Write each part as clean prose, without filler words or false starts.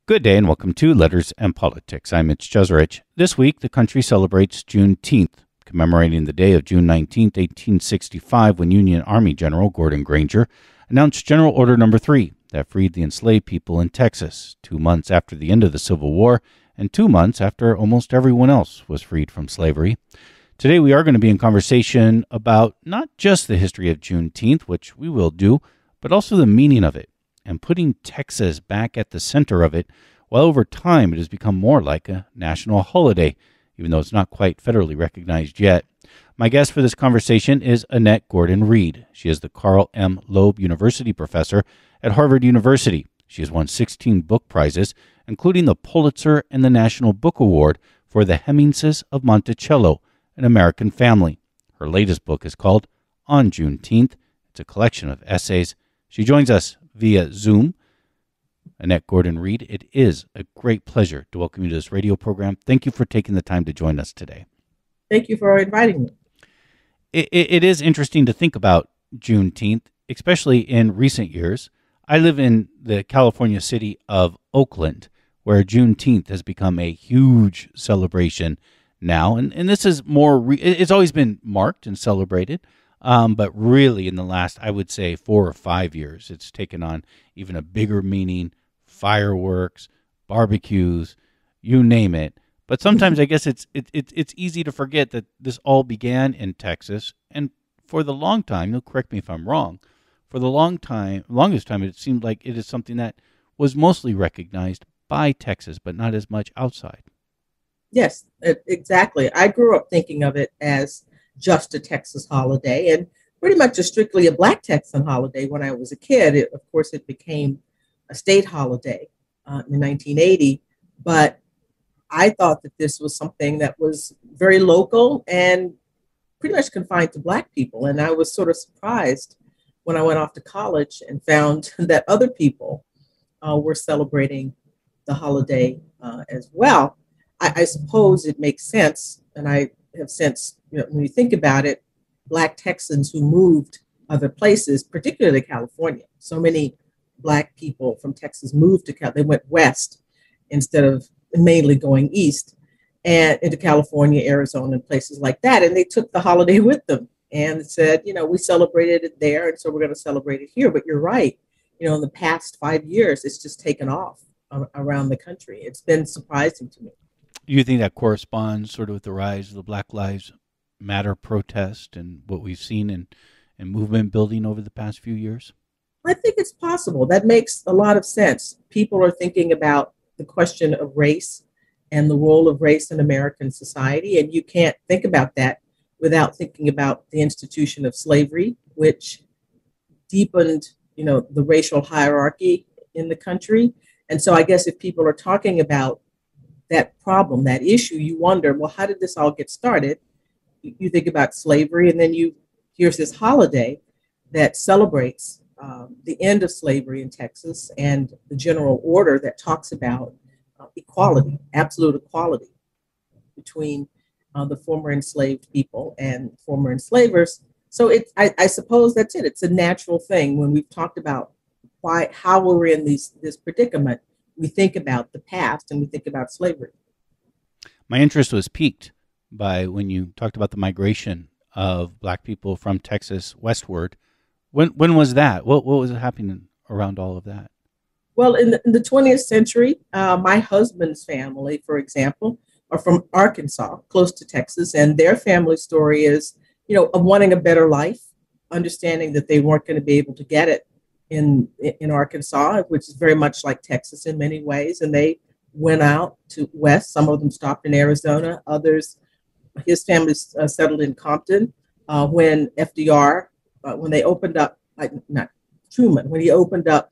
Good day and welcome to Letters and Politics. I'm Mitch Jeserich. This week, the country celebrates Juneteenth, commemorating the day of June 19th, 1865, when Union Army General Gordon Granger announced General Order No. 3 that freed the enslaved people in Texas, 2 months after the end of the Civil War and 2 months after almost everyone else was freed from slavery. Today, we are going to be in conversation about not just the history of Juneteenth, which we will do, but also the meaning of it, and putting Texas back at the center of it, while over time it has become more like a national holiday, even though it's not quite federally recognized yet. My guest for this conversation is Annette Gordon-Reed. She is the Carl M. Loeb University Professor at Harvard University. She has won 16 book prizes, including the Pulitzer and the National Book Award for the Hemingses of Monticello, An American Family. Her latest book is called On Juneteenth. It's a collection of essays. She joins us via Zoom. Annette Gordon-Reed, it is a great pleasure to welcome you to this radio program. Thank you for taking the time to join us today. Thank you for inviting me. It is interesting to think about Juneteenth, especially in recent years. I live in the California city of Oakland, where Juneteenth has become a huge celebration now. And this is more, it's always been marked and celebrated. But really in the last, I would say, 4 or 5 years, it's taken on even a bigger meaning, fireworks, barbecues, you name it. But sometimes I guess it's easy to forget that this all began in Texas. And for the long time, you'll correct me if I'm wrong, for the longest time, it seemed like it is something that was mostly recognized by Texas, but not as much outside. Yes, exactly. I grew up thinking of it as just a Texas holiday and pretty much strictly a Black Texan holiday when I was a kid. Of course, it became a state holiday in 1980, but I thought that this was something that was very local and pretty much confined to Black people. And I was sort of surprised when I went off to college and found that other people were celebrating the holiday as well. I suppose it makes sense, and I have since, when you think about it, Black Texans who moved other places, particularly California. So many Black people from Texas moved to California. They went west instead of mainly going east and into California, Arizona, and places like that. And they took the holiday with them and said, we celebrated it there, and so we're going to celebrate it here. But you're right. In the past 5 years, it's just taken off around the country. It's been surprising to me. Do you think that corresponds sort of with the rise of the Black Lives Matter protest and what we've seen in movement building over the past few years? I think it's possible. That makes a lot of sense. People are thinking about the question of race and the role of race in American society, and you can't think about that without thinking about the institution of slavery, which deepened, the racial hierarchy in the country. And so I guess if people are talking about that problem, that issue, you wonder, well, how did this all get started? You think about slavery, and then here's this holiday that celebrates the end of slavery in Texas and the general order that talks about equality, absolute equality between the former enslaved people and former enslavers. So I suppose that's it. It's a natural thing when we've talked about how we're in this predicament. We think about the past and we think about slavery. My interest was piqued by when you talked about the migration of Black people from Texas westward. When was that? What was happening around all of that? Well, in the 20th century, my husband's family, for example, are from Arkansas, close to Texas, and their family story is, of wanting a better life, understanding that they weren't going to be able to get it in Arkansas, which is very much like Texas in many ways. And they went out to west. Some of them stopped in Arizona. Others, his family settled in Compton when FDR, when they opened up, not Truman, when he opened up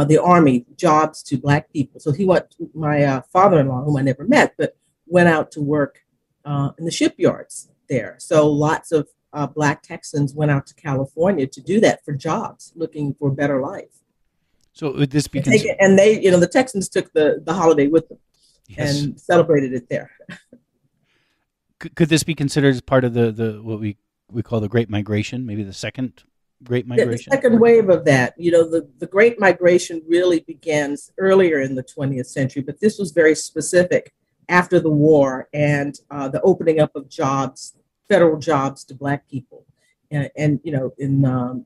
the Army jobs to Black people. So he went, my father-in-law, whom I never met, but went out to work in the shipyards there. So lots of Black Texans went out to California to do that for jobs, looking for a better life. So would this be and they, the Texans took the holiday with them. Yes. And celebrated it there. Could this be considered as part of the what we call the Great Migration, maybe the second Great The Migration? second wave of that, the Great Migration really begins earlier in the 20th century, but this was very specific after the war and the opening up of jobs, federal jobs to Black people, and in the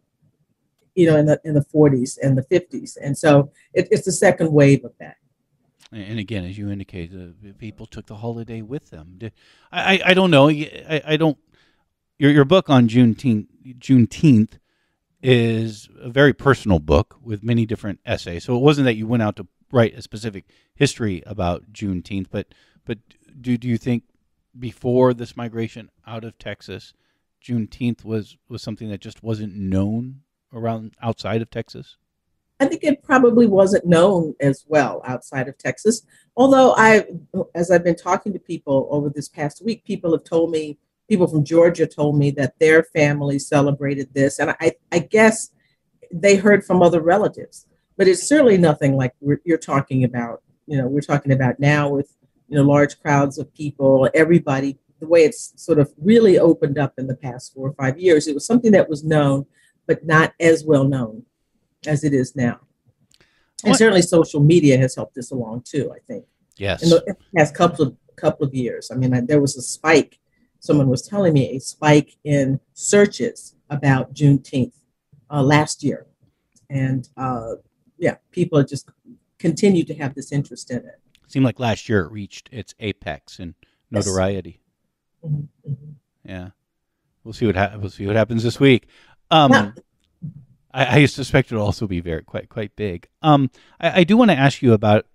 40s and the 50s, and so it's the second wave of that. And again, as you indicate, people took the holiday with them. I don't know. I don't. Your book on Juneteenth is a very personal book with many different essays. So it wasn't that you went out to write a specific history about Juneteenth, but do you think before this migration out of Texas, Juneteenth was something that just wasn't known around outside of Texas? I think it probably wasn't known as well outside of Texas. Although as I've been talking to people over this past week, people from Georgia told me that their family celebrated this. And I guess they heard from other relatives, but it's certainly nothing like you're talking about. We're talking about now with, large crowds of people, everybody, the way it's sort of really opened up in the past 4 or 5 years. It was something that was known, but not as well known as it is now. And certainly social media has helped this along too, I think. Yes. In the past couple of years. I mean, there was a spike. Someone was telling me a spike in searches about Juneteenth last year. And people just continue to have this interest in it. It seemed like last year it reached its apex in notoriety. Yes. Mm-hmm. Yeah. We'll see what happens this week. I suspect it'll also be quite big. I do want to ask you about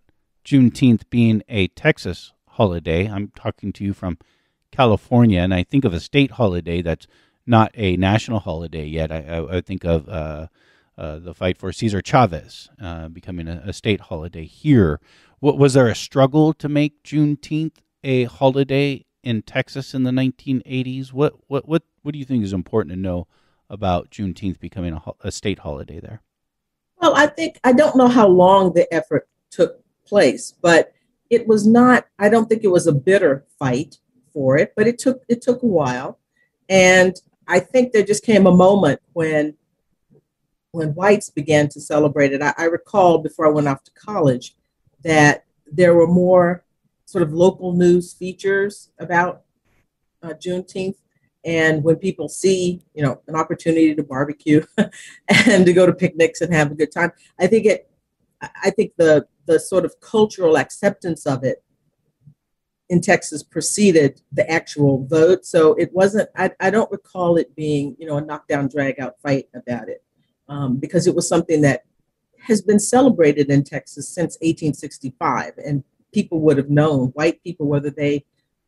Juneteenth being a Texas holiday. I'm talking to you from California, and I think of a state holiday that's not a national holiday yet. I think of the fight for Cesar Chavez becoming a state holiday here. Was there a struggle to make Juneteenth a holiday in Texas in the 1980s? What do you think is important to know about Juneteenth becoming a state holiday there? Well, I don't know how long the effort took place, but it was not. I don't think it was a bitter fight for it, but it took a while, and I think there just came a moment when whites began to celebrate it. I recall before I went off to college that there were more sort of local news features about Juneteenth. And when people see, an opportunity to barbecue and to go to picnics and have a good time, I think the sort of cultural acceptance of it in Texas preceded the actual vote. So it wasn't. I don't recall it being, a knockdown, drag out fight about it, because it was something that has been celebrated in Texas since 1865, and people would have known. White people, whether they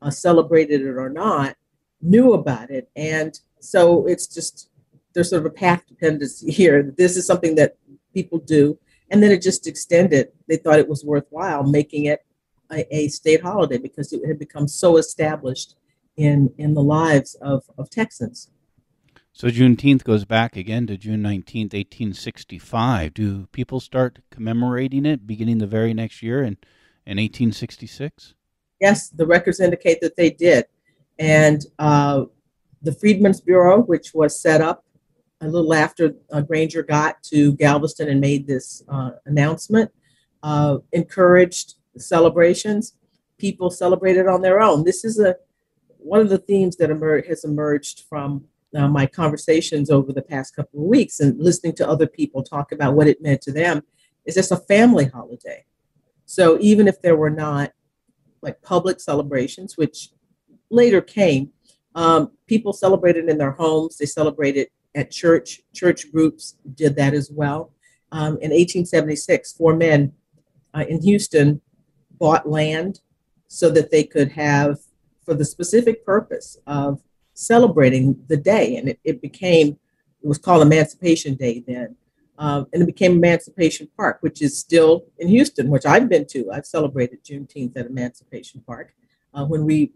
celebrated it or not, knew about it. And so it's just, there's sort of a path dependency here. This is something that people do. And then it just extended. They thought it was worthwhile making it a state holiday because it had become so established in the lives of Texans. So Juneteenth goes back again to June 19th, 1865. Do people start commemorating it beginning the very next year in 1866? Yes, the records indicate that they did. And the Freedmen's Bureau, which was set up a little after Granger got to Galveston and made this announcement, encouraged celebrations. People celebrated on their own. This is one of the themes that has emerged from my conversations over the past couple of weeks and listening to other people talk about what it meant to them. Is this a family holiday? So even if there were not like public celebrations, which later came, people celebrated in their homes. They celebrated at church. Church groups did that as well. In 1876, 4 men in Houston bought land so that they could have, for the specific purpose of celebrating the day. And it was called Emancipation Day then. And it became Emancipation Park, which is still in Houston, which I've been to. I've celebrated Juneteenth at Emancipation Park when we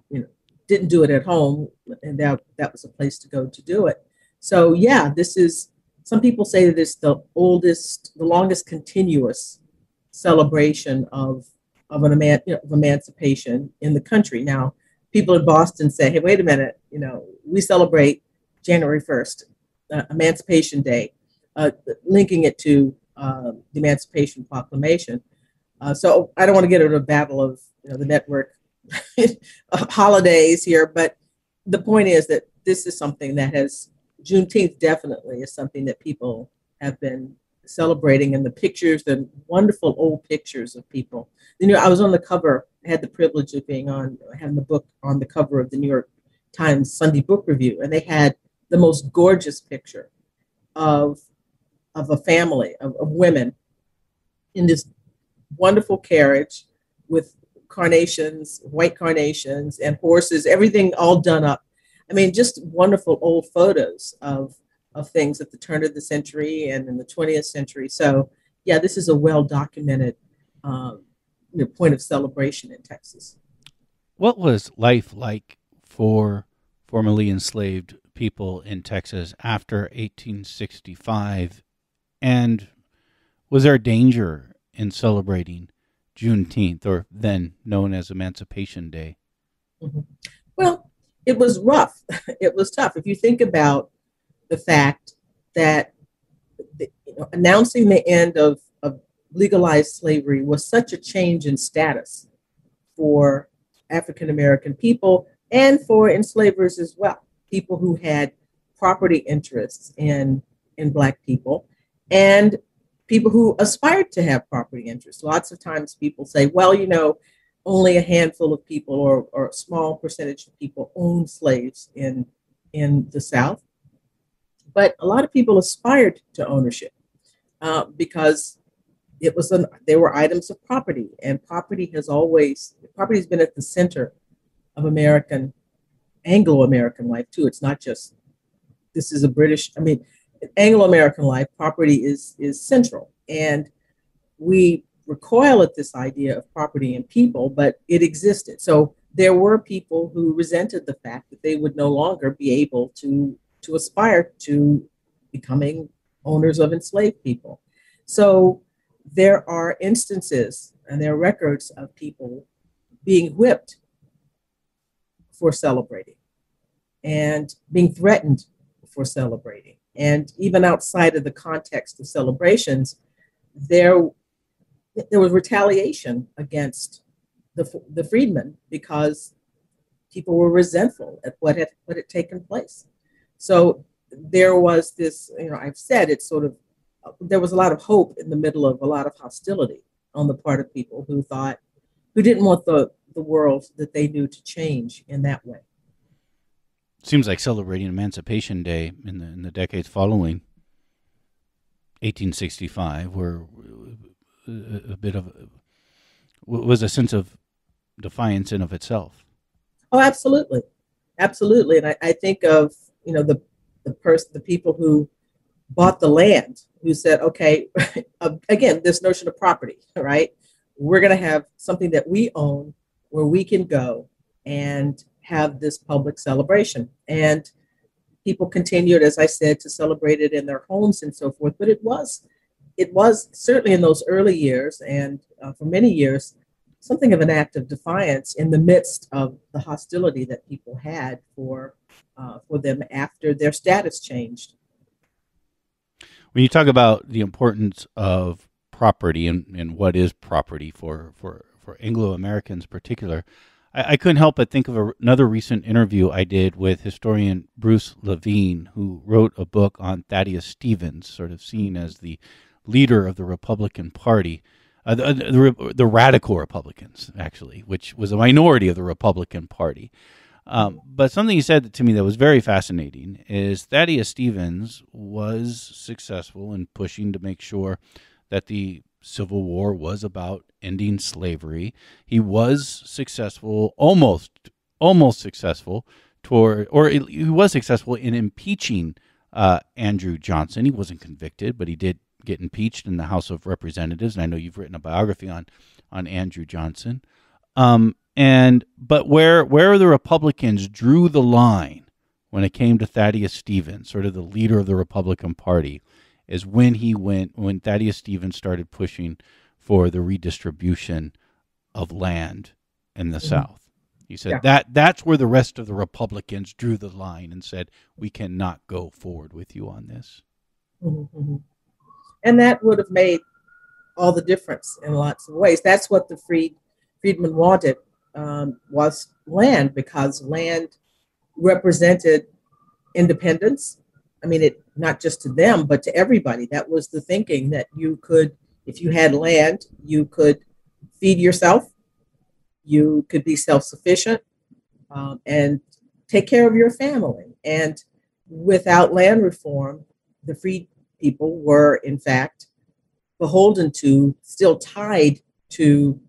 didn't do it at home, and that was a place to go to do it. So yeah, this is, some people say that it's the longest continuous celebration of emancipation in the country. Now, people in Boston say, hey, wait a minute, we celebrate January 1st Emancipation Day, linking it to the Emancipation Proclamation. So I don't want to get into a battle of the network holidays here, but the point is that this is something that has Juneteenth definitely is something that people have been celebrating, and the pictures, the wonderful old pictures of people. I was on the cover, I had the privilege of having the book on the cover of the New York Times Sunday Book Review, and they had the most gorgeous picture of a family of women in this wonderful carriage with carnations, white carnations, and horses, everything all done up. I mean, just wonderful old photos of things at the turn of the century and in the 20th century. So, yeah, this is a well-documented point of celebration in Texas. What was life like for formerly enslaved people in Texas after 1865? And was there a danger in celebrating Juneteenth, or then known as Emancipation Day? Mm-hmm. Well, it was rough. It was tough. If you think about the fact that announcing the end of legalized slavery was such a change in status for African American people and for enslavers as well, people who had property interests in Black people and people who aspired to have property interests. Lots of times people say, well, only a handful of people or a small percentage of people own slaves in the South. But a lot of people aspired to ownership because they were items of property, and property has been at the center of Anglo-American life too. It's not just, this is a British, Anglo-American life, property is central. And we recoil at this idea of property and people, but it existed. So there were people who resented the fact that they would no longer be able to aspire to becoming owners of enslaved people. So there are instances and there are records of people being whipped for celebrating and being threatened for celebrating. And even outside of the context of celebrations, there was retaliation against the freedmen because people were resentful at what had taken place. So there was this, I've said it's there was a lot of hope in the middle of a lot of hostility on the part of people who didn't want the world that they knew to change in that way. Seems like celebrating Emancipation Day in the decades following 1865 were a bit of was a sense of defiance in of itself. Oh, absolutely, absolutely. And I think of the people who bought the land, who said, okay, again, this notion of property, right? We're going to have something that we own where we can go and have this public celebration. And people continued, as I said, to celebrate it in their homes and so forth. But it was certainly in those early years and for many years, something of an act of defiance in the midst of the hostility that people had for them after their status changed. When you talk about the importance of property and what is property for Anglo-Americans in particular, I couldn't help but think of another recent interview I did with historian Bruce Levine, who wrote a book on Thaddeus Stevens, sort of seen as the leader of the Republican Party, the radical Republicans, actually, which was a minority of the Republican Party. But something he said to me that was very fascinating is Thaddeus Stevens was successful in pushing to make sure that the Civil War was about ending slavery. He was successful, almost successful he was successful in impeaching Andrew Johnson. He wasn't convicted, but he did get impeached in the House of Representatives. And I know you've written a biography on Andrew Johnson. But where the Republicans drew the line when it came to Thaddeus Stevens, sort of the leader of the Republican Party, is when Thaddeus Stevens started pushing for the redistribution of land in the South. He said that's where the rest of the Republicans drew the line and said, we cannot go forward with you on this. Mm-hmm. And that would have made all the difference in lots of ways. That's what the freedmen wanted, was land, because land represented independence. I mean, it not just to them, but to everybody. That was the thinking, that you could, if you had land, you could feed yourself, you could be self-sufficient, and take care of your family. And without land reform, the freed people were, in fact, beholden to, still tied to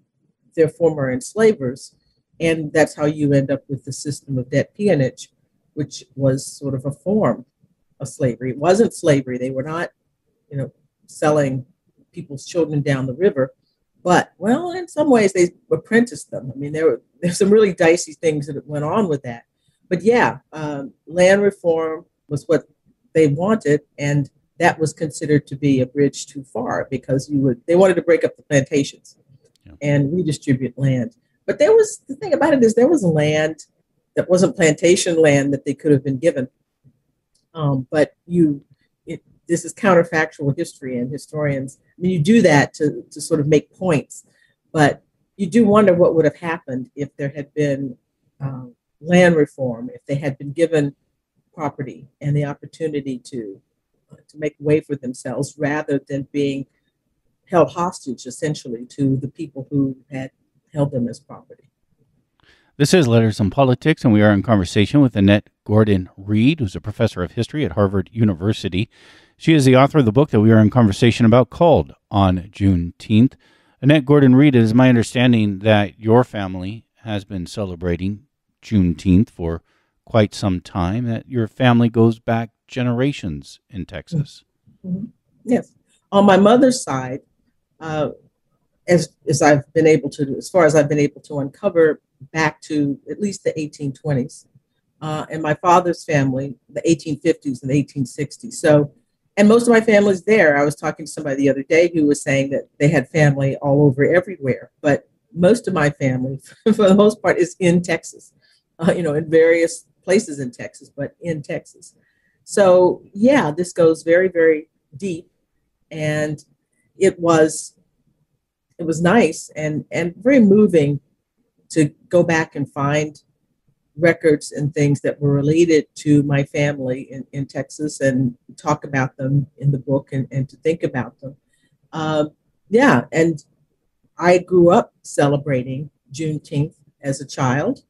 their former enslavers. And that's how you end up with the system of debt peonage, which was sort of a form of slavery. It wasn't slavery. They were not, selling people's children down the river. But, well, in some ways they apprenticed them. I mean, there's some really dicey things that went on with that. But yeah, land reform was what they wanted, and that was considered to be a bridge too far, because they wanted to break up the plantations and redistribute land. But the thing about it is, there was land that wasn't plantation land that they could have been given. But this is counterfactual history, and historians, I mean, you do that to sort of make points, but you do wonder what would have happened if there had been land reform, if they had been given property and the opportunity to make way for themselves, rather than being held hostage, essentially, to the people who had held them as property. This is Letters on Politics, and we are in conversation with Annette Gordon-Reed, who's a professor of history at Harvard University. She is the author of the book that we are in conversation about, called On Juneteenth. Annette Gordon-Reed, it is my understanding that your family has been celebrating Juneteenth for quite some time, that your family goes back generations in Texas. Mm-hmm. Yes. On my mother's side, as I've been able to, as far as I've been able to uncover, back to at least the 1820s, and my father's family, the 1850s and the 1860s. So, and most of my family's there. I was talking to somebody the other day who was saying that they had family all over everywhere, but most of my family, for the most part, is in Texas, in various places in Texas, but in Texas. So yeah, this goes very, very deep, and it was nice and very moving to go back and find records and things that were related to my family in Texas, and talk about them in the book, and to think about them. And I grew up celebrating Juneteenth as a child,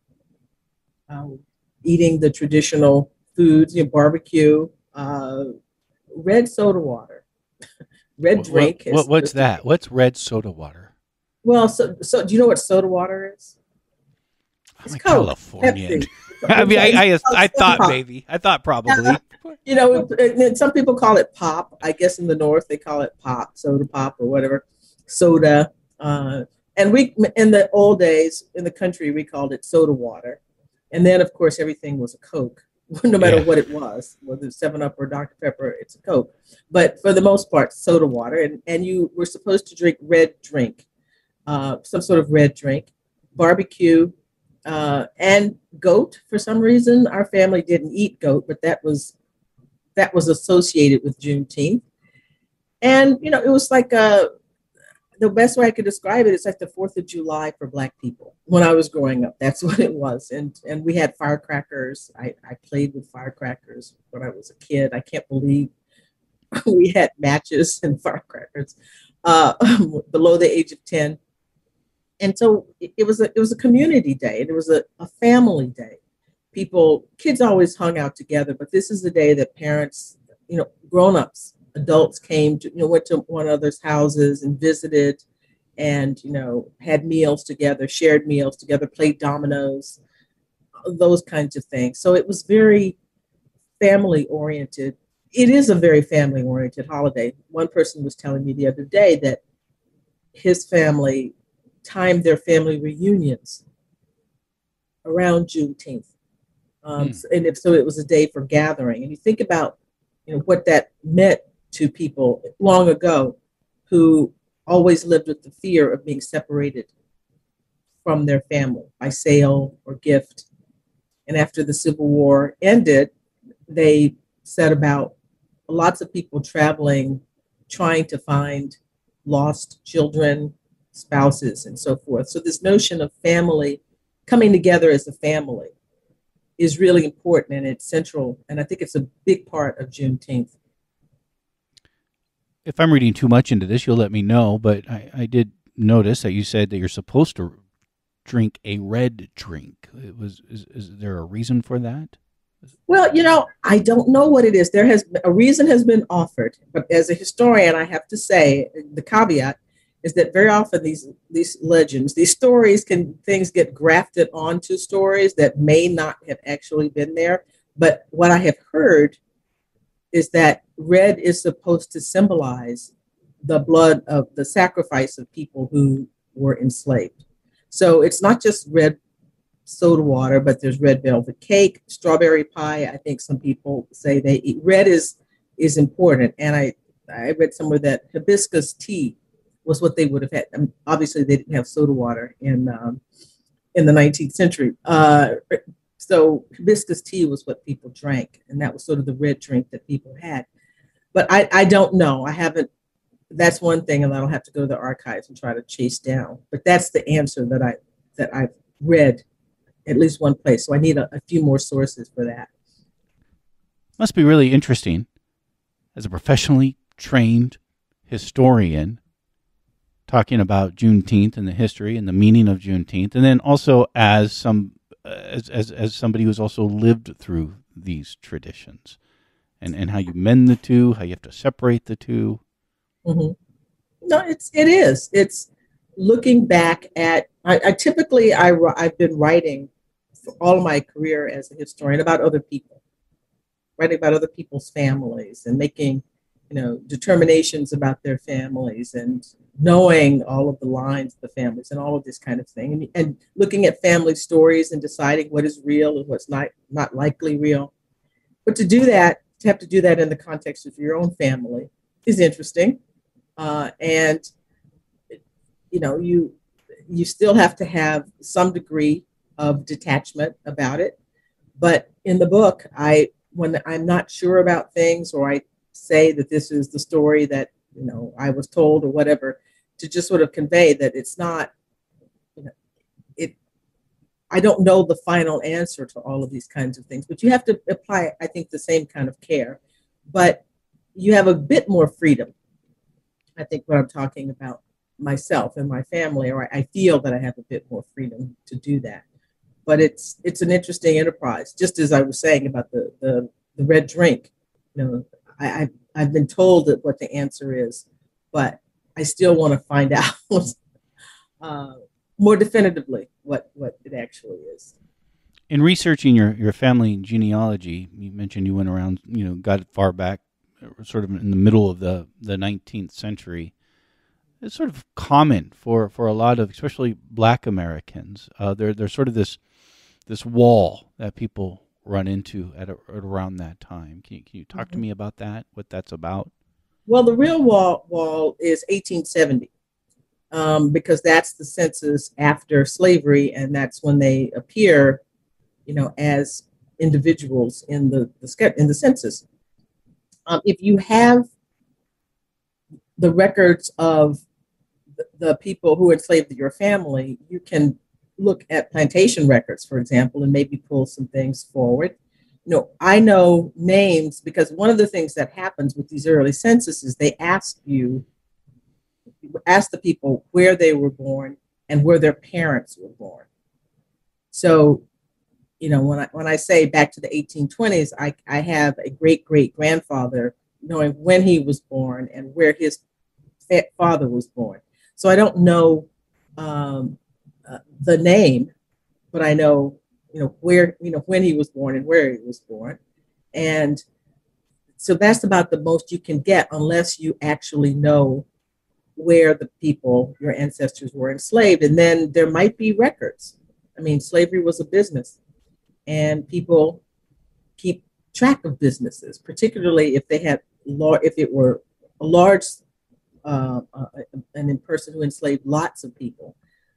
eating the traditional foods, barbecue, red soda water, red drink. What's that? What's red soda water? Well, so do you know what soda water is? I'm a Californian. I mean, I thought pop. Maybe. I thought probably. Some people call it pop. I guess in the North they call it pop, soda pop, or whatever, soda. And we, in the old days in the country, we called it soda water. And then, of course, everything was a Coke, no matter what it was, whether it's 7-Up or Dr. Pepper, it's a Coke. But for the most part, soda water. And you were supposed to drink red drink, some sort of red drink, barbecue, and goat. For some reason, our family didn't eat goat, but that was associated with Juneteenth. And, it was like the best way I could describe it is like the 4th of July for Black people. When I was growing up, that's what it was. And we had firecrackers. I played with firecrackers when I was a kid. I can't believe we had matches and firecrackers below the age of 10. And so it was a community day, and it was a family day. Kids always hung out together, but this is the day that parents, grown-ups, adults came to, went to one another's houses and visited, and, had meals together, shared meals together, played dominoes, those kinds of things. So it was very family-oriented. It is a very family-oriented holiday. One person was telling me the other day that his family timed their family reunions around Juneteenth. And so it was a day for gathering. And you think about, what that meant to people long ago who always lived with the fear of being separated from their family by sale or gift. And after the Civil War ended, they set about lots of people traveling, trying to find lost children, spouses, and so forth. So this notion of family, coming together as a family, is really important, and it's central. And I think it's a big part of Juneteenth. If I'm reading too much into this, you'll let me know, but I did notice that you said that you're supposed to drink a red drink. Is there a reason for that? Well, I don't know what it is. A reason has been offered, but as a historian, I have to say the caveat is that very often these legends, these stories, things get grafted onto stories that may not have actually been there. But what I have heard is that red is supposed to symbolize the blood of the sacrifice of people who were enslaved. So it's not just red soda water, but there's red velvet cake, strawberry pie. I think some people say they eat red is important. And I read somewhere that hibiscus tea was what they would have had. Obviously, they didn't have soda water in the 19th century. So hibiscus tea was what people drank, and that was sort of the red drink that people had. But I don't know. I haven't. That's one thing, and I don't have to go to the archives and try to chase down. But that's the answer that I've read at least one place. So I need a few more sources for that. Must be really interesting as a professionally trained historian talking about Juneteenth and the history and the meaning of Juneteenth, and then also as somebody who's also lived through these traditions and how you mend the two, how you have to separate the two. Mm-hmm. No, it is. It's looking back at. I've been writing for all of my career as a historian about other people, writing about other people's families and making, determinations about their families and knowing all of the lines of the families and all of this kind of thing, and looking at family stories and deciding what is real and what's not likely real. But to have to do that in the context of your own family is interesting, and you still have to have some degree of detachment about it. But in the book, when I'm not sure about things, or I say that this is the story that I was told or whatever, to just sort of convey that it's not, I don't know the final answer to all of these kinds of things, but you have to apply, I think, the same kind of care, but you have a bit more freedom. I think what I'm talking about myself and my family, or I feel that I have a bit more freedom to do that. But it's an interesting enterprise, just as I was saying about the red drink. I've been told what the answer is, but I still want to find out more definitively what it actually is. In researching your family genealogy, you mentioned you went around, got far back, sort of in the middle of the 19th century. It's sort of common for a lot of, especially Black Americans. There's sort of this wall that people run into at around that time. Can you talk to me about that? What that's about? Well, the real wall is 1870, because that's the census after slavery, and that's when they appear, as individuals in the census. If you have the records of the people who enslaved your family, you can look at plantation records, for example, and maybe pull some things forward. I know names because one of the things that happens with these early censuses, they ask the people where they were born and where their parents were born. So, when I say back to the 1820s, I have a great-great-grandfather knowing when he was born and where his father was born. So I don't know the name, but I know, where, when he was born and where he was born. And so that's about the most you can get unless you actually know where the people, your ancestors, were enslaved. And then there might be records. I mean, slavery was a business, and people keep track of businesses, particularly if it were a large, and in person who enslaved lots of people.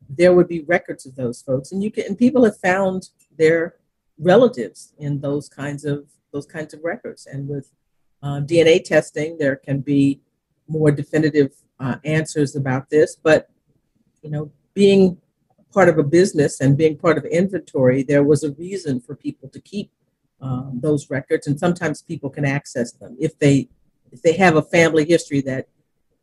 there would be records of those folks, and people have found their relatives in those kinds of records. And with DNA testing, there can be more definitive answers about this. But being part of a business and being part of inventory, there was a reason for people to keep those records, and sometimes people can access them if they have a family history that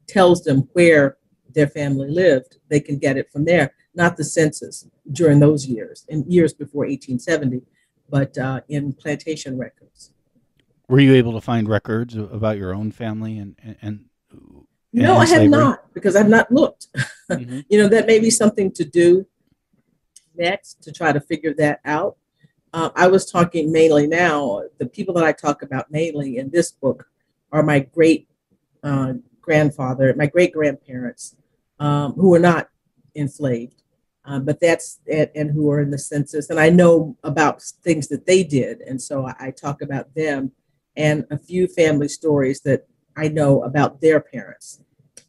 tells them where their family lived. They can get it from there, not the census during those years, in years before 1870, but in plantation records. Were you able to find records about your own family and no, I have not, because I've not looked. Mm-hmm. That may be something to do next, to try to figure that out. I was talking mainly now, the people that I talk about mainly in this book are my great grandfather, my great grandparents, who were not enslaved, but and who are in the census. And I know about things that they did. And so I talk about them and a few family stories that I know about their parents.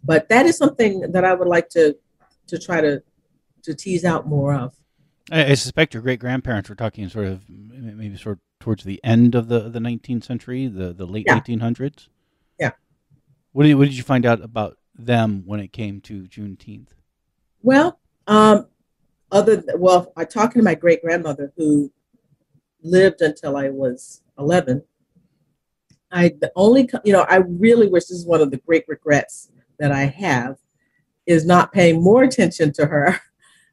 But that is something that I would like to try to tease out more of. I suspect your great grandparents were talking sort of towards the end of the 19th century, the late 1800s. Yeah. What did you find out about them when it came to Juneteenth? Well, I talked to my great grandmother, who lived until I was 11. I really wish, this is one of the great regrets that I have, is not paying more attention to her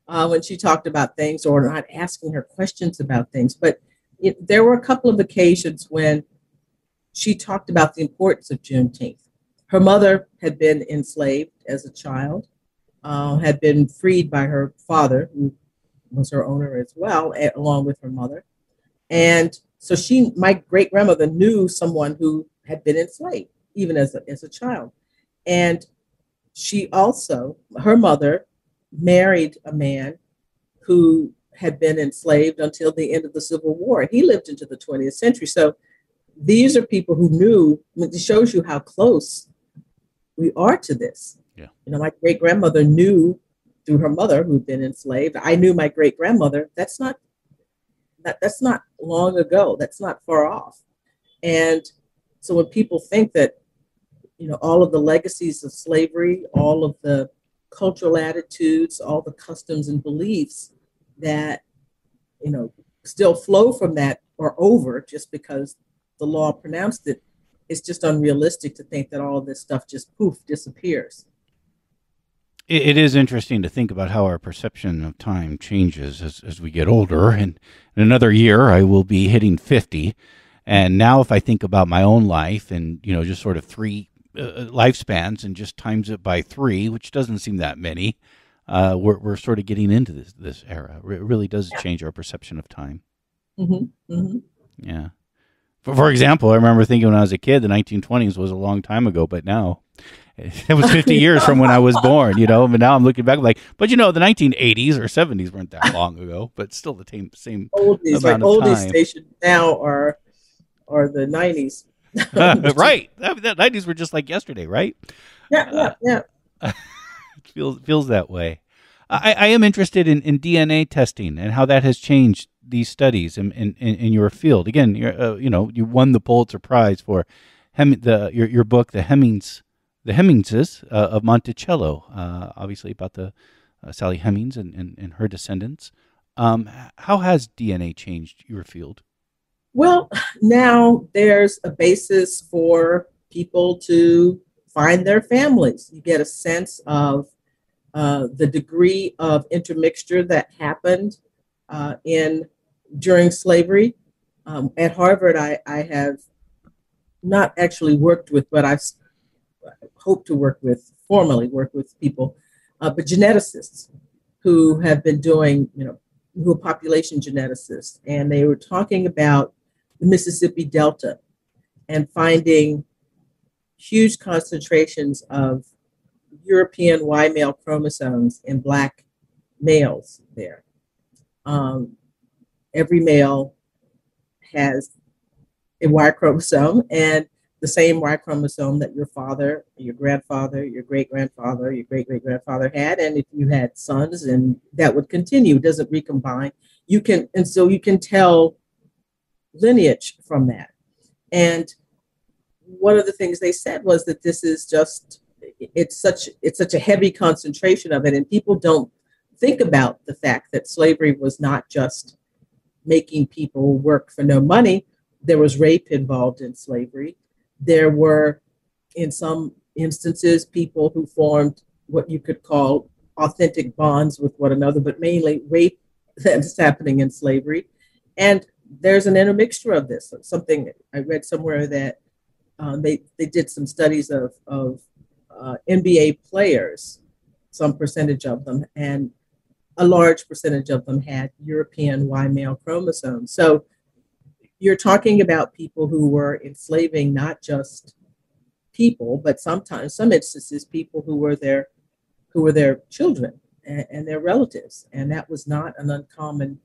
when she talked about things, or not asking her questions about things. But there were a couple of occasions when she talked about the importance of Juneteenth. Her mother had been enslaved as a child, had been freed by her father, who was her owner as well, along with her mother. And so my great grandmother knew someone who had been enslaved, even as a child. And her mother married a man who had been enslaved until the end of the Civil War. He lived into the 20th century. So these are people who knew. It shows you how close we are to this. Yeah. My great grandmother knew through her mother, who'd been enslaved. I knew my great grandmother. That's not long ago. That's not far off. And so when people think that, all of the legacies of slavery, all of the cultural attitudes, all the customs and beliefs that, still flow from that are over just because the law pronounced it, it's just unrealistic to think that all of this stuff just disappears. It is interesting to think about how our perception of time changes as we get older. And in another year, I will be hitting 50. And now if I think about my own life and, just sort of 3 lifespans and just times it by 3, which doesn't seem that many, we're sort of getting into this era. It really does change our perception of time. Mm-hmm. Mm-hmm. Yeah. For example, I remember thinking when I was a kid, the 1920s was a long time ago, but now it was 50 years from when I was born, But now I'm looking back like, but the 1980s or 70s weren't that long ago, but still the same oldies, amount of time. Oldies stations now are the 90s. Right. That 90s were just like yesterday, right? Yeah. It feels that way. I am interested in DNA testing and how that has changed these studies in your field. Again, you won the Pulitzer Prize for your book, the Hemingses of Monticello, obviously about the Sally Hemings and her descendants. How has DNA changed your field? Well, now there's a basis for people to find their families. You get a sense of the degree of intermixture that happened during slavery. At Harvard, I have not actually worked with, but I hope to formally work with people, but geneticists who have been doing, who are population geneticists, and they were talking about the Mississippi Delta and finding huge concentrations of European Y male chromosomes in Black males there. Every male has a Y chromosome, and the same Y chromosome that your father, your grandfather, your great-grandfather, your great-great-grandfather had. And if you had sons, and that would continue, doesn't recombine. So you can tell lineage from that. And one of the things they said was that this is just, it's such a heavy concentration of it. And people don't think about the fact that slavery was not just making people work for no money. There was rape involved in slavery. There were, in some instances, people who formed what you could call authentic bonds with one another, but mainly rape that's happening in slavery. And there's an intermixture of this. Something I read somewhere that they did some studies of NBA players, some percentage of them, and a large percentage of them had European Y male chromosomes. So you're talking about people who were enslaving not just people, but sometimes, some instances, people who were their children and their relatives, and that was not an uncommon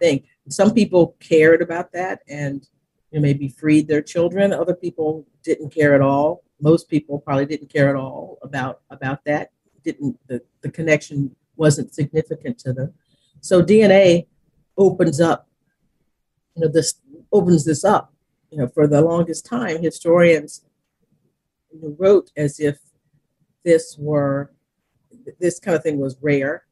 thing. Some people cared about that and maybe freed their children. Other people didn't care at all. Most people probably didn't care at all about that. The connection wasn't significant to them. So DNA opens up. This opens this up. For the longest time, historians wrote as if this kind of thing was rare.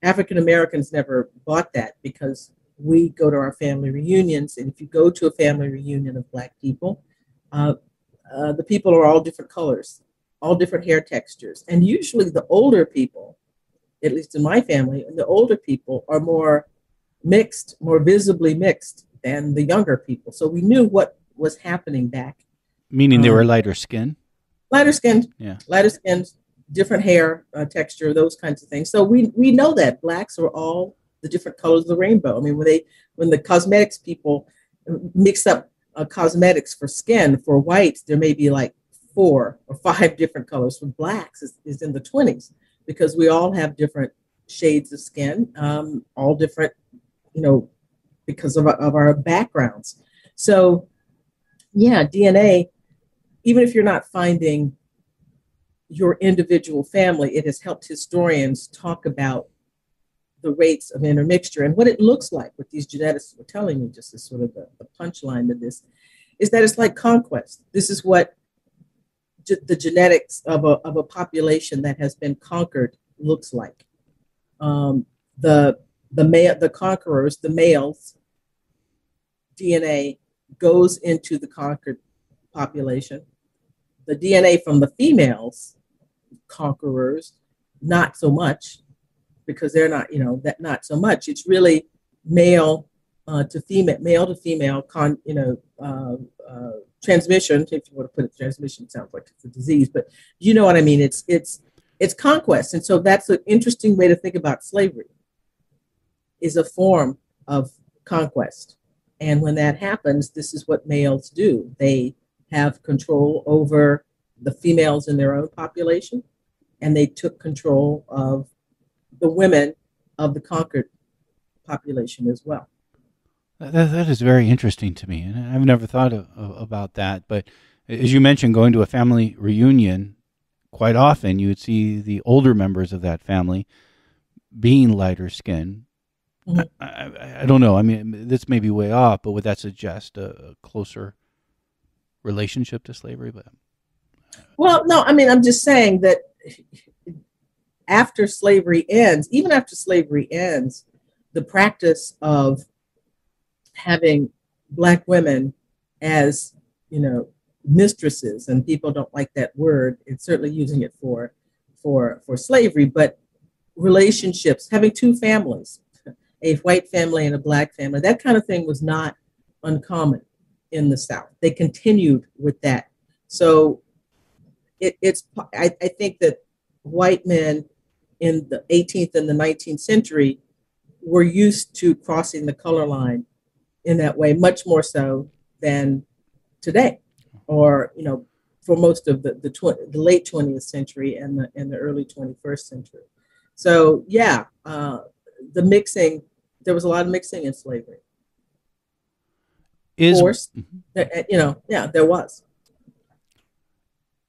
African Americans never bought that, because we go to our family reunions, and if you go to a family reunion of Black people, the people are all different colors, all different hair textures, and usually the older people, at least in my family, the older people are more mixed, more visibly mixed than the younger people. So we knew what was happening back. Meaning they were lighter skinned? Lighter skinned, yeah. Lighter skinned, different hair texture, those kinds of things. So we know that Blacks are all the different colors of the rainbow. I mean, when the cosmetics people mix up cosmetics for skin, for whites, there may be like 4 or 5 different colors. For Blacks, is in the 20s, because we all have different shades of skin, all different, because of our backgrounds. So yeah, DNA, even if you're not finding your individual family, it has helped historians talk about the rates of intermixture. And what it looks like, what these geneticists were telling me, just as sort of the punchline to this, is that it's like conquest. This is what the genetics of a population that has been conquered looks like. The conquerors, the males' DNA goes into the conquered population. The DNA from the females, conquerors, not so much, because they're not, not so much. It's really male to female, transmission. If you want to put it, transmission sounds like it's a disease, but you know what I mean. It's conquest, and so that's an interesting way to think about slavery. Is a form of conquest, and when that happens, this is what males do. They have control over the females in their own population, and they took control of the women of the conquered population as well. That is very interesting to me, and I've never thought about that. But as you mentioned, going to a family reunion, quite often you would see the older members of that family being lighter skinned. Mm-hmm. I don't know. I mean, this may be way off, but would that suggest a closer relationship to slavery? But well, no. I mean, I'm just saying that after slavery ends, even after slavery ends, the practice of having Black women as, mistresses, and people don't like that word. It's certainly using it for slavery, but relationships, having 2 families, a white family and a Black family, that kind of thing was not uncommon in the South. They continued with that. So I think that white men in the 18th and the 19th century were used to crossing the color line in that way, much more so than today, or for most of the late 20th century and the early 21st century. So yeah, the mixing, there was a lot of mixing in slavery. Is forced. Yeah, there was.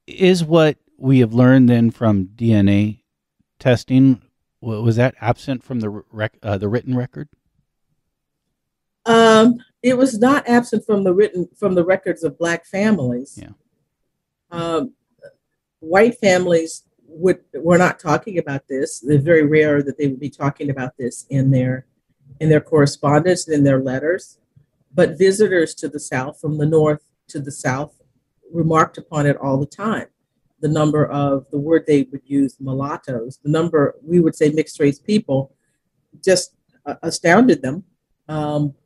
Is what we have learned then from DNA testing, was that absent from the written record? It was not absent from the records of Black families. Yeah. White families were not talking about this. It's very rare that they would be talking about this in their correspondence, in their letters. But visitors to the South, from the North to the South, remarked upon it all the time. The number of, the word they would use, mulattoes, the number, we would say mixed race people, just astounded them,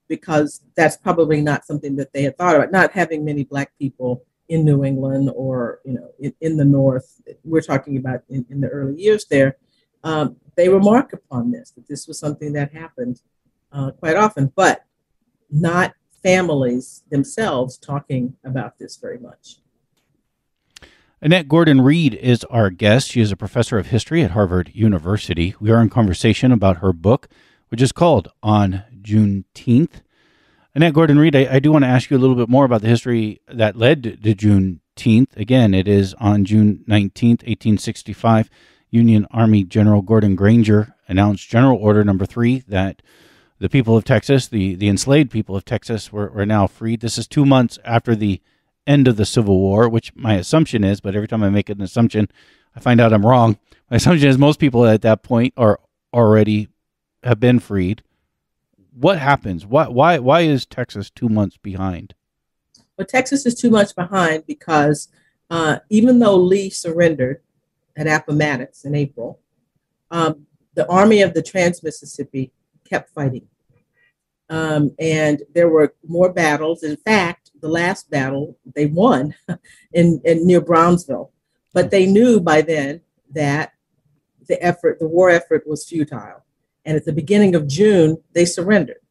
because that's probably not something that they had thought about. Not having many Black people in New England or in the North, we're talking about in the early years there, they remark upon this, that this was something that happened quite often, but not families themselves talking about this very much. Annette Gordon-Reed is our guest. She is a professor of history at Harvard University. We are in conversation about her book, which is called On Juneteenth. Annette Gordon-Reed, I do want to ask you a little bit more about the history that led to Juneteenth. Again, it is on June 19th, 1865, Union Army General Gordon Granger announced General Order Number 3 that the people of Texas, the enslaved people of Texas, were now freed. This is 2 months after the end of the Civil War, which my assumption is, but every time I make an assumption, I find out I'm wrong. My assumption is most people at that point are already have been freed. What happens? Why is Texas 2 months behind? Well, Texas is 2 months behind because even though Lee surrendered at Appomattox in April, the Army of the Trans-Mississippi kept fighting. And there were more battles. In fact, the last battle they won in near Brownsville, but they knew by then that the war effort was futile. And at the beginning of June, they surrendered.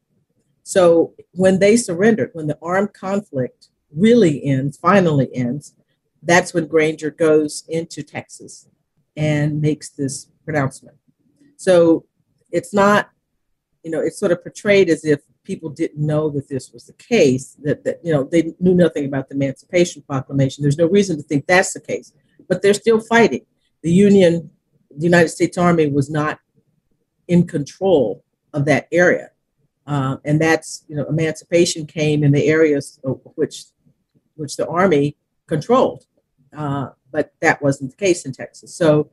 So when they surrendered, when the armed conflict finally ends, that's when Granger goes into Texas and makes this pronouncement. So it's not, it's sort of portrayed as if people didn't know that this was the case, that they knew nothing about the Emancipation Proclamation. There's no reason to think that's the case, but they're still fighting. The United States Army was not in control of that area. And that's, emancipation came in the areas which the Army controlled. But that wasn't the case in Texas. So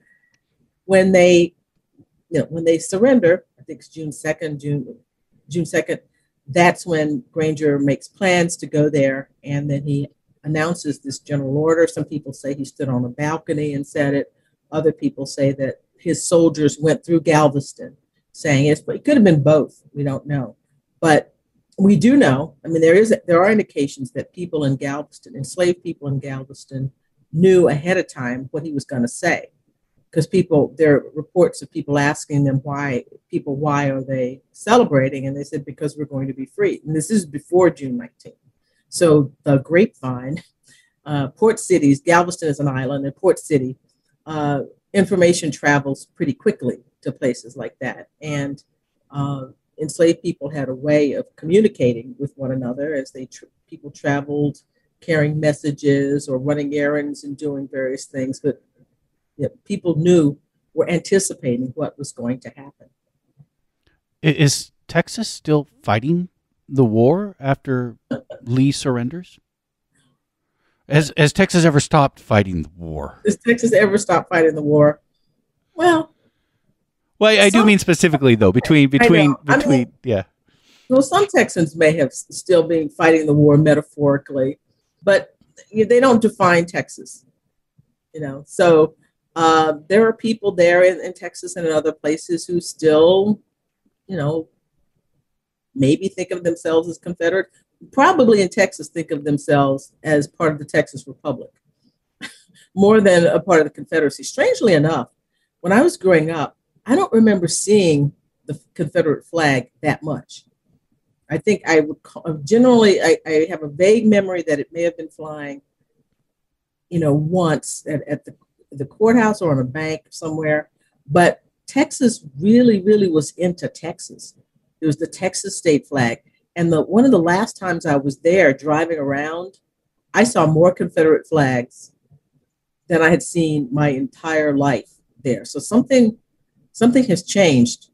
when they surrender, I think it's June 2nd, that's when Granger makes plans to go there. And then he announces this general order. Some people say he stood on a balcony and said it. Other people say that his soldiers went through Galveston saying it, but it could have been both. We don't know. But we do know, there are indications that people in Galveston, enslaved people in Galveston, knew ahead of time what he was going to say. Because there are reports of people asking them why are they celebrating? And they said, because we're going to be free. And this is before June 19th. So the grapevine, port cities, Galveston is an island, and Port City, information travels pretty quickly to places like that. And enslaved people had a way of communicating with one another as people traveled, carrying messages or running errands and doing various things. But people were anticipating what was going to happen. Is Texas still fighting the war after Lee surrenders? Has Texas ever stopped fighting the war? Has Texas ever stopped fighting the war? Well, I do mean specifically though, between yeah. Well, some Texans may have still been fighting the war metaphorically, but they don't define Texas, So there are people there in Texas and in other places who still, maybe think of themselves as Confederate. Probably in Texas think of themselves as part of the Texas Republic, more than a part of the Confederacy. Strangely enough, when I was growing up, I don't remember seeing the Confederate flag that much. I think I would generally, I have a vague memory that it may have been flying, once at the courthouse or on a bank somewhere. But Texas really, really was into Texas. It was the Texas state flag. And one of the last times I was there driving around, I saw more Confederate flags than I had seen my entire life there. So something has changed.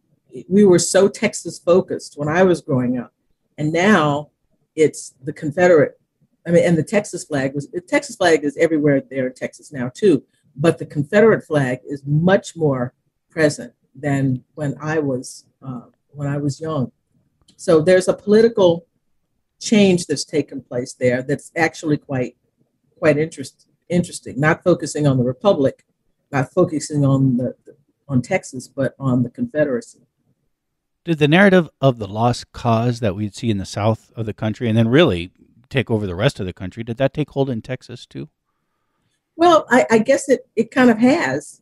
We were so Texas focused when I was growing up, and now it's the Confederate. I mean, and the Texas flag is everywhere there in Texas now too, but the Confederate flag is much more present than when I was young. So there's a political change that's taken place there that's actually quite interesting. Not focusing on the Republic, not focusing on Texas, but on the Confederacy. Did the narrative of the lost cause that we'd see in the south of the country and then really take over the rest of the country, did that take hold in Texas too? Well, I guess it kind of has.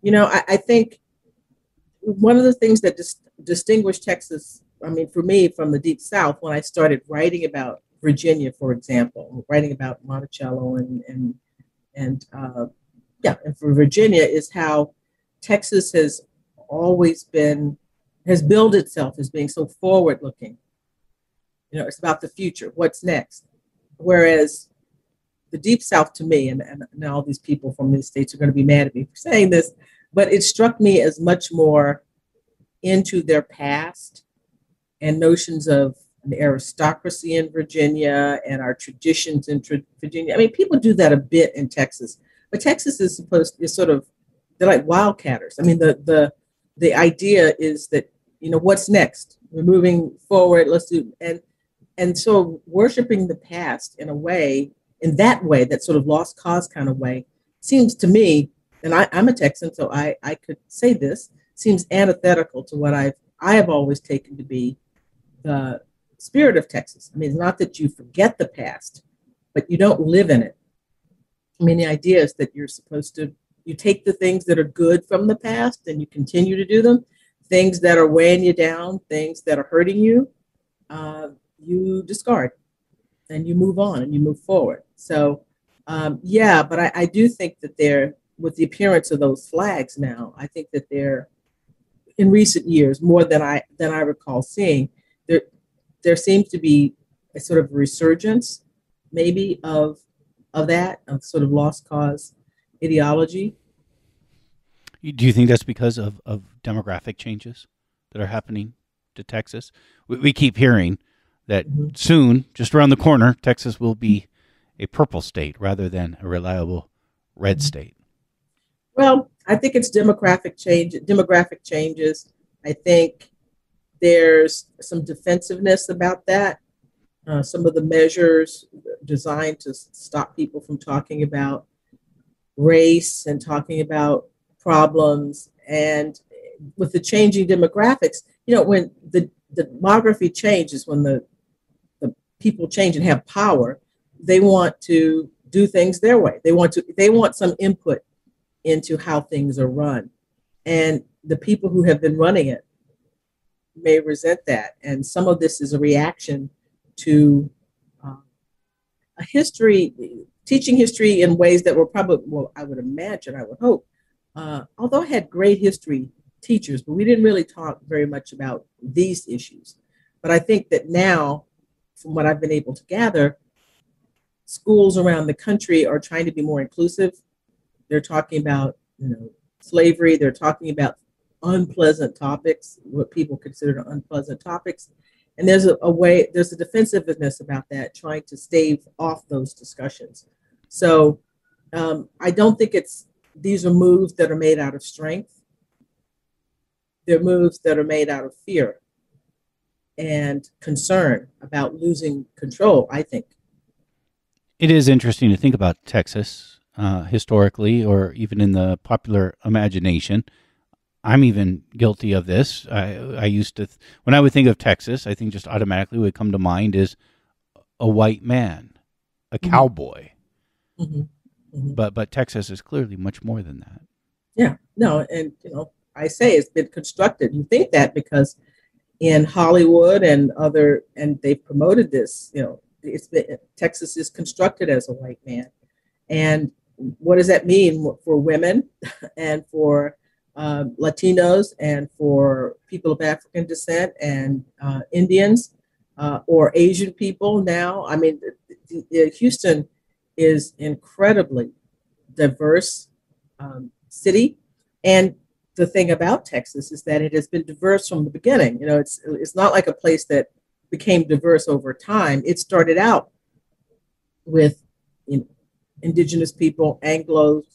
I think one of the things that distinguished Texas, I mean, for me, from the Deep South, when I started writing about Virginia, for example, writing about Monticello and for Virginia, is how Texas has billed itself as being so forward looking. It's about the future, what's next. Whereas the Deep South, to me, and now all these people from these states are going to be mad at me for saying this, but it struck me as much more into their past and notions of an aristocracy in Virginia and our traditions in Virginia. I mean, people do that a bit in Texas, but Texas is they're like wildcatters. I mean, the idea is that, what's next? We're moving forward. Let's do, and so worshiping the past in that way, that sort of lost cause kind of way, seems to me, and I'm a Texan, so I could say this, seems antithetical to what I have always taken to be the spirit of Texas. I mean, it's not that you forget the past, but you don't live in it. I mean, the idea is that you take the things that are good from the past and you continue to do them. Things that are weighing you down, things that are hurting you, you discard and you move on and you move forward. So, but I do think that with the appearance of those flags now, I think that they're, in recent years, more than I recall seeing, there seems to be a sort of resurgence, maybe of sort of lost cause ideology. Do you think that's because of demographic changes that are happening to Texas? We keep hearing that soon, just around the corner, Texas will be a purple state rather than a reliable red state. Well, I think it's demographic changes. I think there's some defensiveness about that. Some of the measures designed to stop people from talking about race and talking about problems, and with the changing demographics, when the demography changes, when the people change and have power, they want to do things their way. They want some input into how things are run, and the people who have been running it may resent that. And some of this is a reaction to teaching history in ways that were probably, well, I would imagine, I would hope, although I had great history teachers, but we didn't really talk very much about these issues. But I think that now, from what I've been able to gather, schools around the country are trying to be more inclusive. They're talking about, slavery. They're talking about unpleasant topics, what people consider unpleasant topics. And there's a defensiveness about that, trying to stave off those discussions. So I don't think these are moves that are made out of strength. They're moves that are made out of fear and concern about losing control, I think. It is interesting to think about Texas historically, or even in the popular imagination. I'm even guilty of this. I used to, when I would think of Texas, I think just automatically would come to mind is a white man, a cowboy. Mm-hmm. Mm-hmm. But Texas is clearly much more than that. Yeah, no, and I say it's been constructed. You think that because in Hollywood and they've promoted this, Texas is constructed as a white man. And what does that mean for women and for Latinos and for people of African descent and Indians? or Asian people now. I mean, Houston is incredibly diverse city, and the thing about Texas is that it has been diverse from the beginning. You know, it's not like a place that became diverse over time. It started out with, you know, indigenous people, Anglos,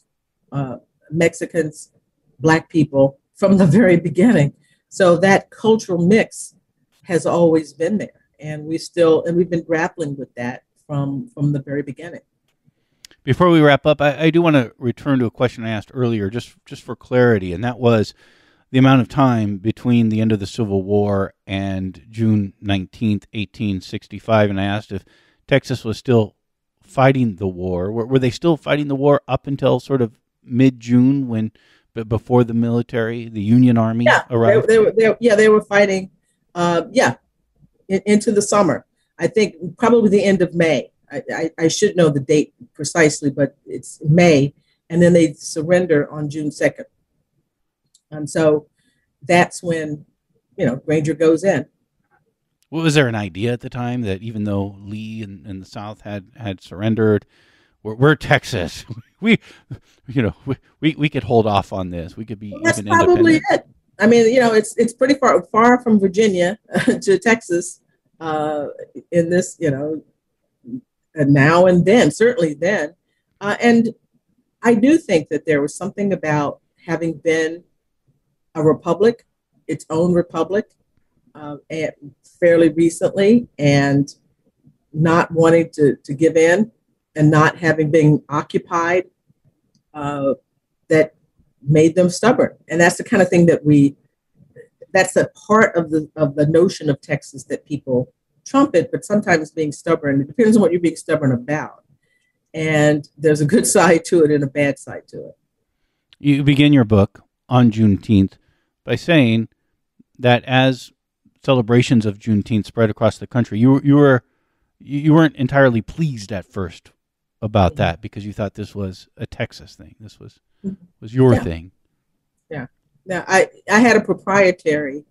Mexicans, Black people from the very beginning. So that cultural mix has always been there, and we've been grappling with that from the very beginning. Before we wrap up, I do want to return to a question I asked earlier, just for clarity, and that was the amount of time between the end of the Civil War and June 19th, 1865. And I asked if Texas was still fighting the war. Were they still fighting the war up until sort of mid-June, before the Union Army arrived? They were fighting, into the summer. I think probably the end of May. I should know the date precisely, but it's May, and then they surrender on June 2nd. And so that's when, Granger goes in. Well, was there an idea at the time that even though Lee and the South had surrendered, we're Texas, we could hold off on this. We could be that's even probably independent. it. I mean, it's pretty far from Virginia to Texas in this, now and then, certainly then. And I do think that there was something about having been a republic, its own republic, and fairly recently, and not wanting to give in and not having been occupied, that made them stubborn. And that's the kind of thing that's a part of the notion of Texas that people trumpet, but sometimes being stubborn, it depends on what you're being stubborn about. And there's a good side to it and a bad side to it. You begin your book On Juneteenth by saying that as celebrations of Juneteenth spread across the country, you weren't entirely pleased at first about that, because you thought this was a Texas thing. This was your thing. Yeah. Now, I had a proprietary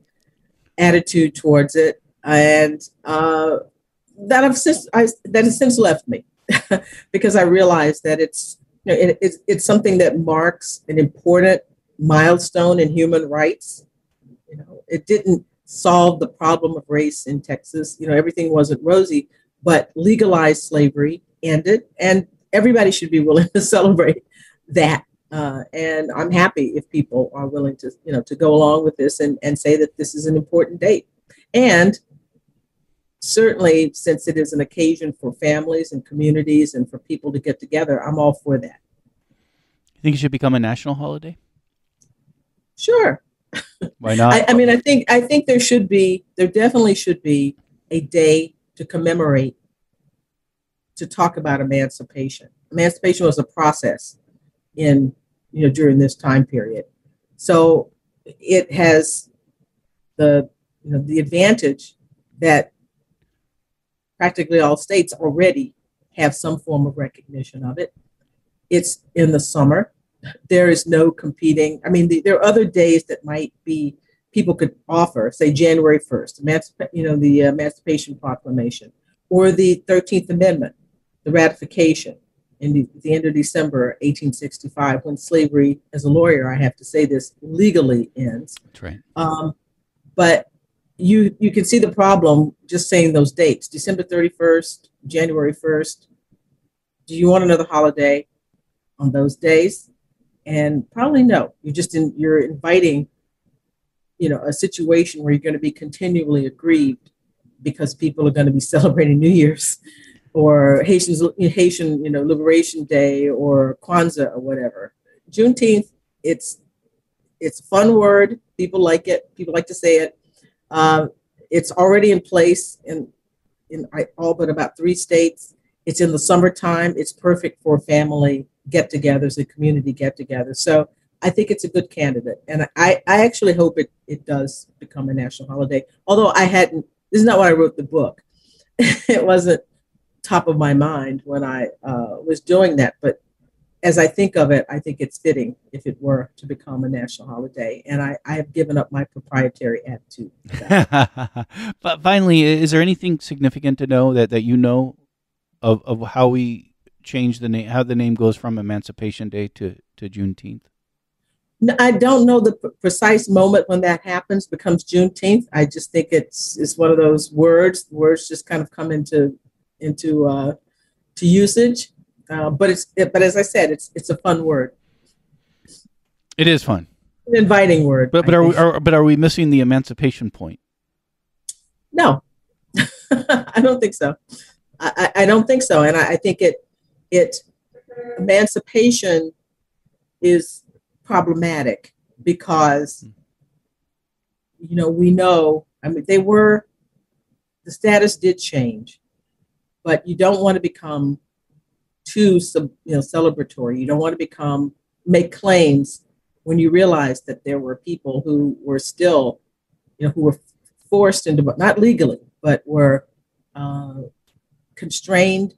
attitude towards it, and that has since left me because I realized that it's something that marks an important milestone in human rights. It didn't solve the problem of race in Texas. Everything wasn't rosy, but legalized slavery ended, and everybody should be willing to celebrate that. And I'm happy if people are willing to go along with this and say that this is an important date. And certainly, since it is an occasion for families and communities and for people to get together, I'm all for that. You think it should become a national holiday? Sure. Why not? I think there definitely should be a day to commemorate, to talk about emancipation. Emancipation was a process during this time period. So it has the advantage that practically all states already have some form of recognition of it. It's in the summer. There is no competing. There are other days that might be people could offer, say January 1st, the Emancipation Proclamation, or the 13th Amendment, the ratification in the end of December 1865, when slavery, as a lawyer, I have to say this, legally ends. That's right. But you can see the problem just saying those dates, December 31st, January 1st. Do you want another holiday on those days? And probably no. You're inviting, a situation where you're going to be continually aggrieved because people are going to be celebrating New Year's or Haitian, Liberation Day or Kwanzaa or whatever. Juneteenth, it's a fun word. People like it. People like to say it. It's already in place in all but about 3 states. It's in the summertime. It's perfect for family get-togethers and community get-togethers. So I think it's a good candidate. And I actually hope it does become a national holiday. Although this is not why I wrote the book. It wasn't top of my mind when I was doing that. But as I think of it, I think it's fitting if it were to become a national holiday. And I have given up my proprietary attitude. But finally, is there anything significant to know that you know of how we change the name, how the name goes from Emancipation Day to Juneteenth? No, I don't know the precise moment when that happens, becomes Juneteenth. I just think it's one of those words. Words just kind of come into to usage. But as I said, it's a fun word. It is fun. An inviting word. But are we missing the emancipation point? No, I don't think so. I don't think so, and I think emancipation is problematic because we know. I mean, the status did change, but you don't want to become too celebratory. You don't want to make claims when you realize that there were people who were still, who were forced into, not legally, but were constrained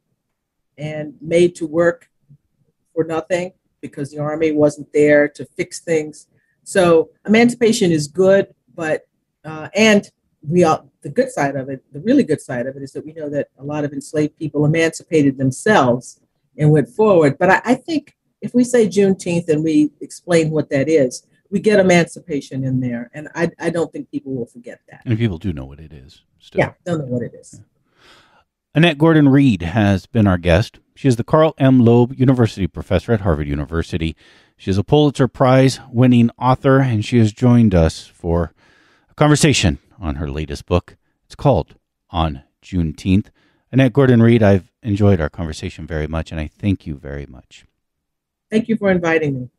and made to work for nothing because the army wasn't there to fix things. So emancipation is good, but and the good side of it, the really good side of it, is that we know that a lot of enslaved people emancipated themselves and went forward. But I think if we say Juneteenth and we explain what that is, we get emancipation in there. And I don't think people will forget that. And people do know what it is still. Yeah, they'll know what it is. Yeah. Annette Gordon-Reed has been our guest. She is the Carl M. Loeb University Professor at Harvard University. She is a Pulitzer Prize-winning author, and she has joined us for a conversation on her latest book. It's called On Juneteenth. Annette Gordon-Reed, I've enjoyed our conversation very much, and I thank you very much. Thank you for inviting me.